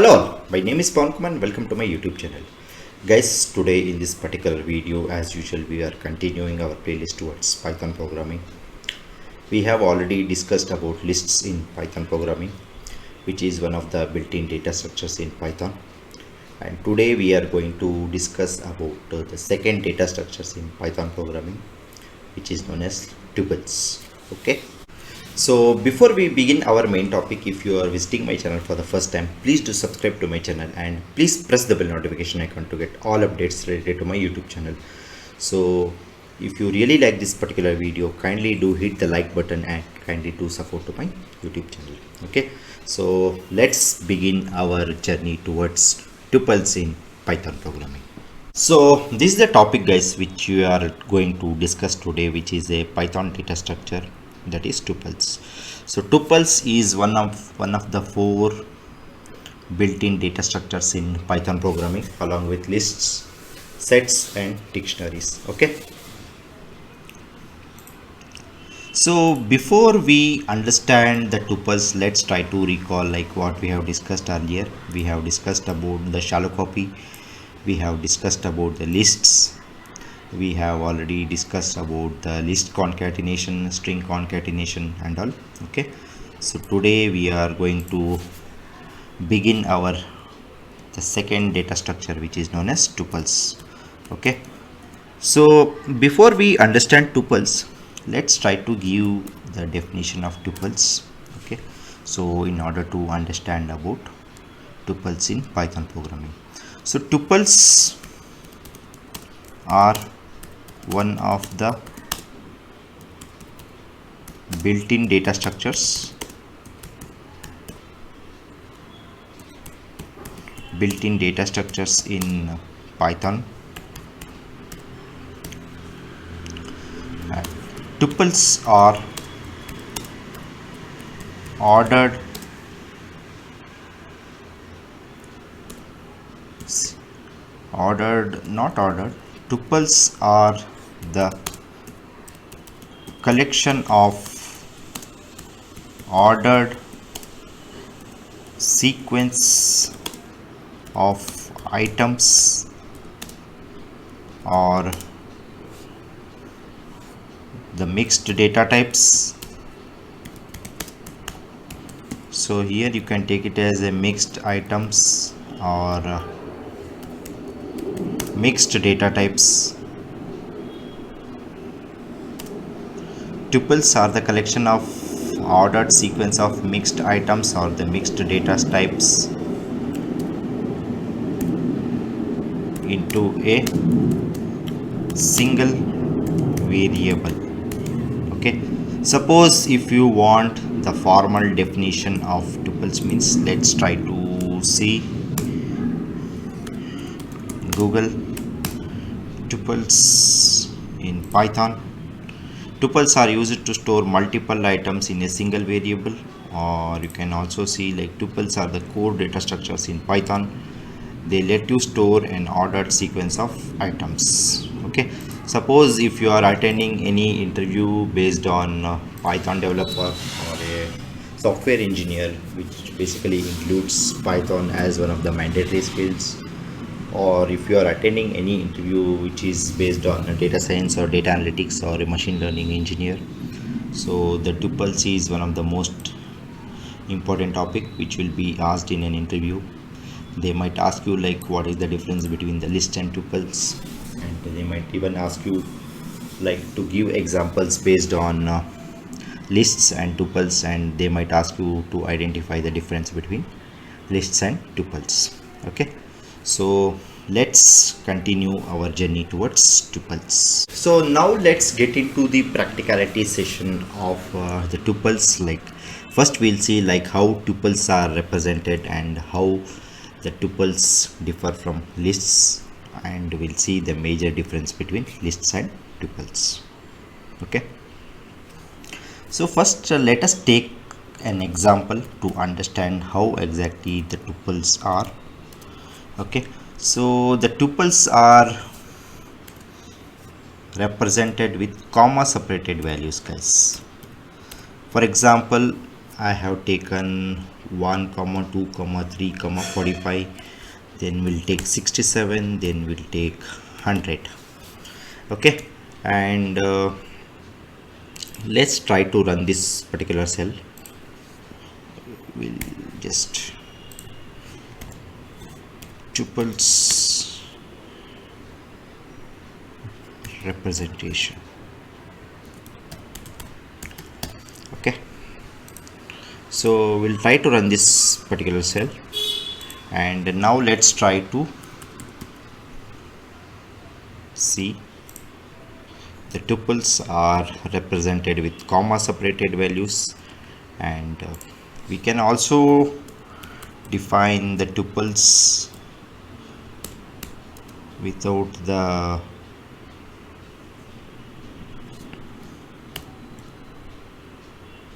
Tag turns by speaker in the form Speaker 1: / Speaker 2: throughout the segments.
Speaker 1: Hello all, my name is Pavan Kumar and welcome to my YouTube channel. Guys, today in this particular video, as usual, we are continuing our playlist towards Python programming. We have already discussed about lists in Python programming, which is one of the built-in data structures in Python. And today we are going to discuss about the second data structures in Python programming, which is known as tuples. Okay. So before we begin our main topic, if you are visiting my channel for the first time, please do subscribe to my channel and please press the bell notification icon to get all updates related to my YouTube channel. So if you really like this particular video, kindly do hit the like button and kindly do support to my YouTube channel. Okay, so let's begin our journey towards tuples in Python programming. So this is the topic, guys, which we are going to discuss today, which is a Python data structure, that is tuples. So tuples is one of the four built-in data structures in Python programming, along with lists, sets and dictionaries. Okay, so before we understand the tuples, let's try to recall like what we have discussed earlier. We have discussed about the shallow copy, we have discussed about the lists, we have already discussed about the list concatenation, string concatenation and all. Okay, so today we are going to begin the second data structure, which is known as tuples. Okay, so before we understand tuples, let's try to give the definition of tuples. Okay, so in order to understand about tuples in Python programming, so tuples are one of the built-in data structures in Python. Tuples are tuples are the collection of ordered sequence of items or the mixed data types. So here you can take it as a mixed items or mixed data types. Tuples are the collection of ordered sequence of mixed items or the mixed data types into a single variable. Okay, suppose if you want the formal definition of tuples, means let's try to see Google tuples in Python. Tuples are used to store multiple items in a single variable, or you can also see like tuples are the core data structures in Python. They let you store an ordered sequence of items. Okay, suppose if you are attending any interview based on Python developer or a software engineer, which basically includes Python as one of the mandatory skills, or if you are attending any interview which is based on data science or data analytics or a machine learning engineer, so the tuples is one of the most important topic which will be asked in an interview. They might ask you like what is the difference between the list and tuples, and they might even ask you like to give examples based on lists and tuples, and they might ask you to identify the difference between lists and tuples. Okay, so let's continue our journey towards tuples. So now let's get into the practicality session of the tuples. Like first we'll see like how tuples are represented and how the tuples differ from lists, and we'll see the major difference between lists and tuples. Okay, so first let us take an example to understand how exactly the tuples are. Okay, so the tuples are represented with comma separated values, guys. For example, I have taken 1 comma 2 comma 3 comma 45, then we'll take 67, then we'll take 100. Okay, and let's try to run this particular cell. We'll just tuples representation. Okay, so we'll try to run this particular cell, and now let's try to see the tuples are represented with comma separated values, and we can also define the tuples without the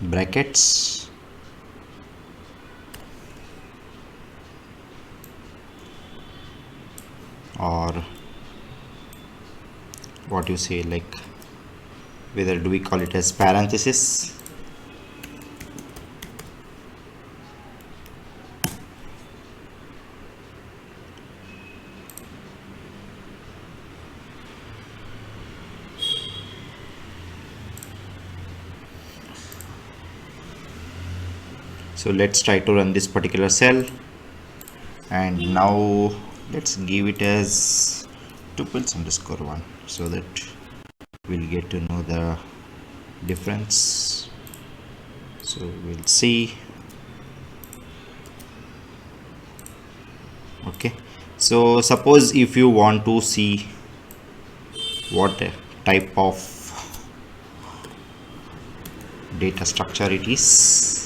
Speaker 1: brackets, or what you say, like whether do we call it as parenthesis. So let's try to run this particular cell, and now let's give it as tuples underscore 1 so that we'll get to know the difference. So we'll see. Okay, so suppose if you want to see what type of data structure it is,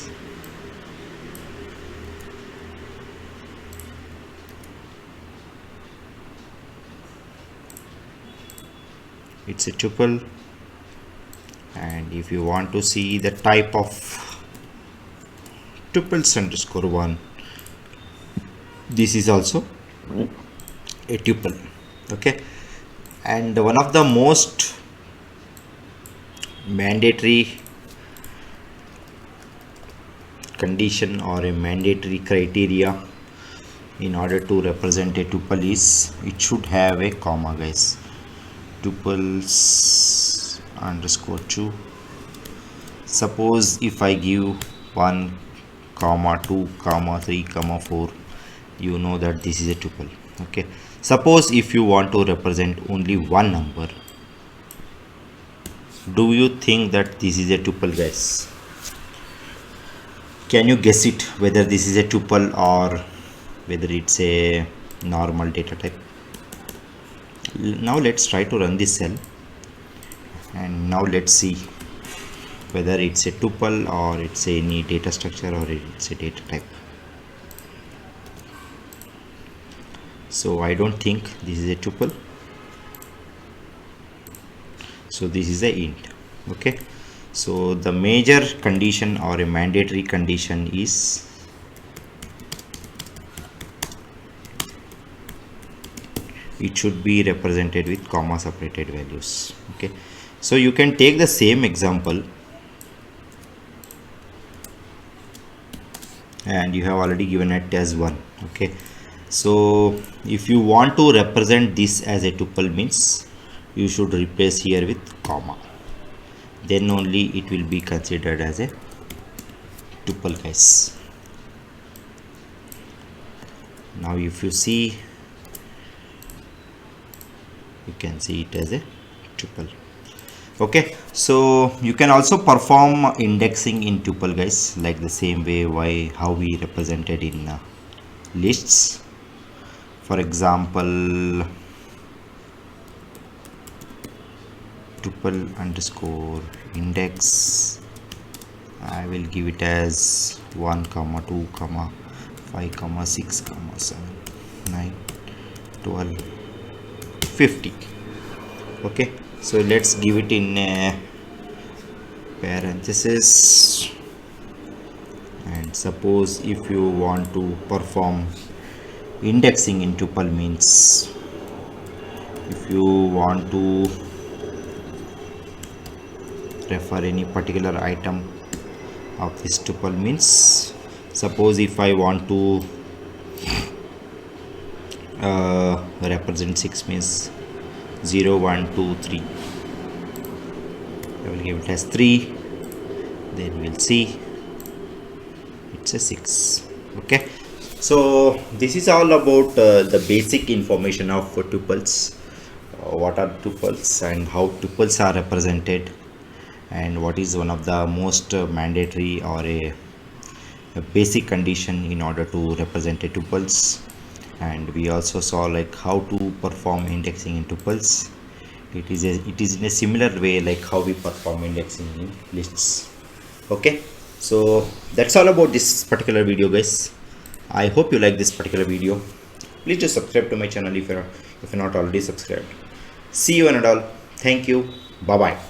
Speaker 1: it's a tuple, and if you want to see the type of tuples underscore 1, this is also a tuple. Okay, and one of the most mandatory condition or a mandatory criteria in order to represent a tuple is it should have a comma, guys. Tuples underscore 2. Suppose if I give 1 comma 2 comma 3 comma 4, you know that this is a tuple. Okay, suppose if you want to represent only one number, do you think that this is a tuple, guys? Can you guess it whether this is a tuple or whether it's a normal data type? Now let's try to run this cell, and now let's see whether it's a tuple or it's any data structure or it's a data type. So I don't think this is a tuple, so this is a int. Okay, so the major condition or a mandatory condition is it should be represented with comma separated values. Okay, so you can take the same example, and you have already given it as 1. Okay, so if you want to represent this as a tuple, means you should replace here with comma, then only it will be considered as a tuple, guys. Now if you see, you can see it as a tuple. Okay, so you can also perform indexing in tuple, guys, like the same way how we represented in lists. For example, tuple underscore index, I will give it as 1 comma 2 comma 5 comma 6 comma 7 9 12 50. Okay, so let's give it in parenthesis, and suppose if you want to perform indexing in tuple, means if you want to refer any particular item of this tuple, means Suppose if I want to represent 6 means 0 1 2 3, I will give it as 3, then we'll see it's a 6. Okay, so this is all about the basic information of tuples. What are tuples and how tuples are represented, and what is one of the most mandatory or a basic condition in order to represent a tuples. And we also saw like how to perform indexing in tuples. It is in a similar way like how we perform indexing in lists. Okay, so that's all about this particular video, guys. I hope you like this particular video. Please just subscribe to my channel if you're not already subscribed. See you and all. Thank you. Bye bye.